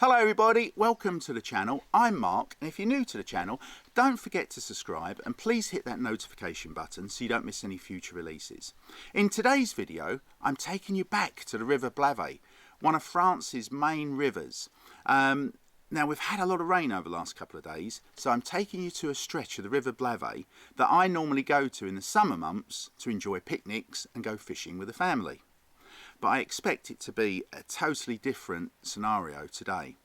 Hello everybody, welcome to the channel. I'm Mark, and if you're new to the channel, don't forget to subscribe and please hit that notification button so you don't miss any future releases. In today's video, I'm taking you back to the River Blavet, one of France's main rivers. Now we've had a lot of rain over the last couple of days, so I'm taking you to a stretch of the River Blavet that I normally go to in the summer months to enjoy picnics and go fishing with the family. But I expect it to be a totally different scenario today.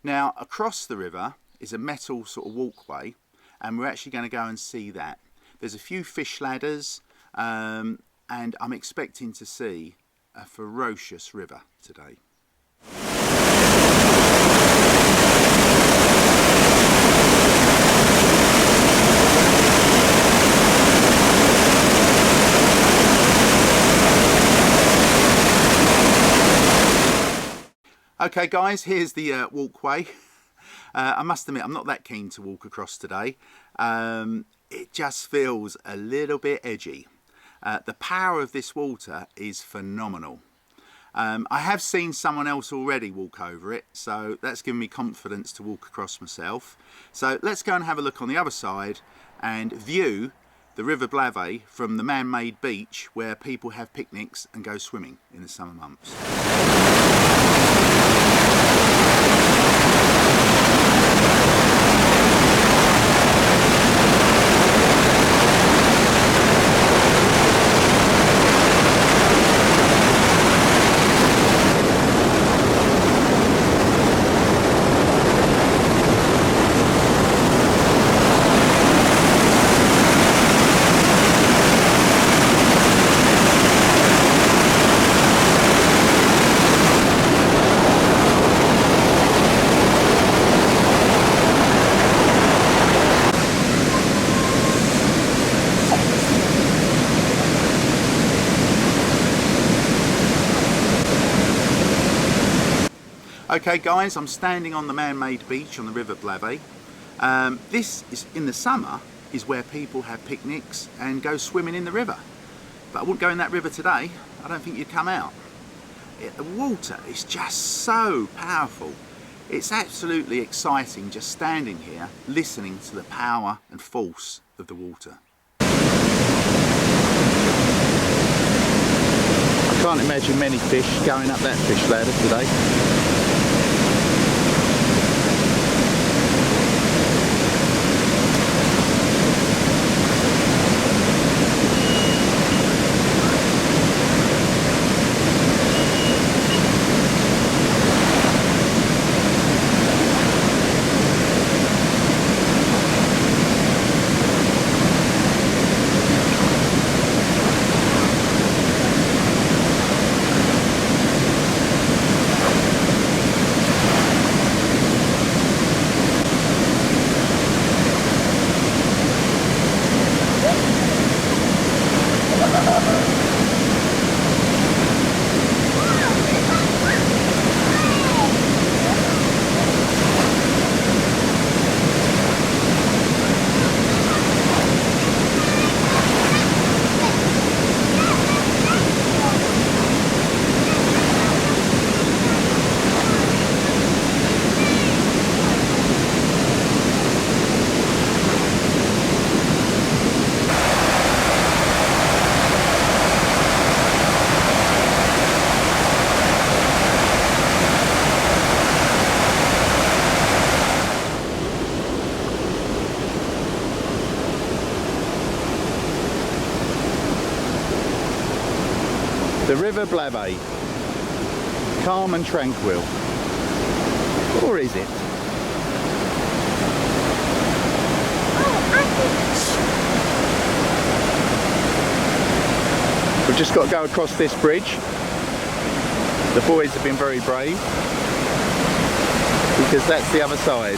Now across the river is a metal sort of walkway, and we're actually going to go and see that. There's a few fish ladders, and I'm expecting to see a ferocious river today. Okay guys, here's the walkway. I must admit I'm not that keen to walk across today. It just feels a little bit edgy. The power of this water is phenomenal. I have seen someone else already walk over it, so that's given me confidence to walk across myself. So let's go and have a look on the other side and view the River Blavet from the man-made beach where people have picnics and go swimming in the summer months. Okay guys, I'm standing on the man-made beach on the River Blavet. This is, in the summer, is where people have picnics and go swimming in the river. But I wouldn't go in that river today. I don't think you'd come out. The water is just so powerful. It's absolutely exciting just standing here, listening to the power and force of the water. I can't imagine many fish going up that fish ladder today. The River Blavet, calm and tranquil, or is it? We've just got to go across this bridge. The boys have been very brave because that's the other side.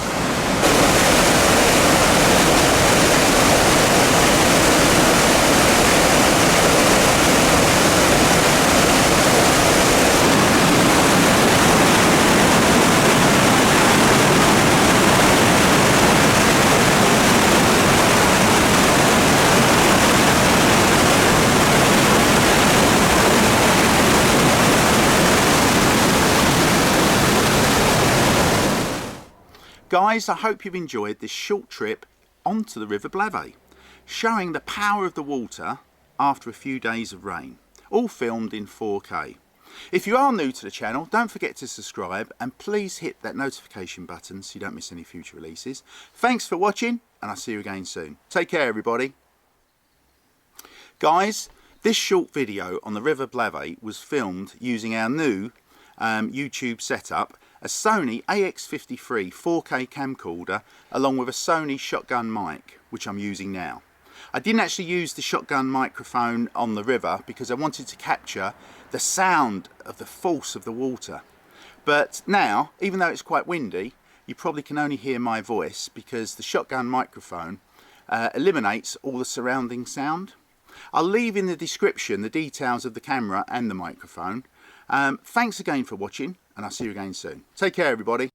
Guys, I hope you've enjoyed this short trip onto the River Blavet, showing the power of the water after a few days of rain, all filmed in 4K. If you are new to the channel, don't forget to subscribe and please hit that notification button so you don't miss any future releases. Thanks for watching and I'll see you again soon. Take care everybody. Guys, this short video on the River Blavet was filmed using our new YouTube setup, a Sony AX53 4K camcorder along with a Sony shotgun mic, which I'm using now. I didn't actually use the shotgun microphone on the river because I wanted to capture the sound of the force of the water. But now, even though it's quite windy, you probably can only hear my voice because the shotgun microphone eliminates all the surrounding sound. I'll leave in the description the details of the camera and the microphone. Thanks again for watching and I'll see you again soon. Take care everybody.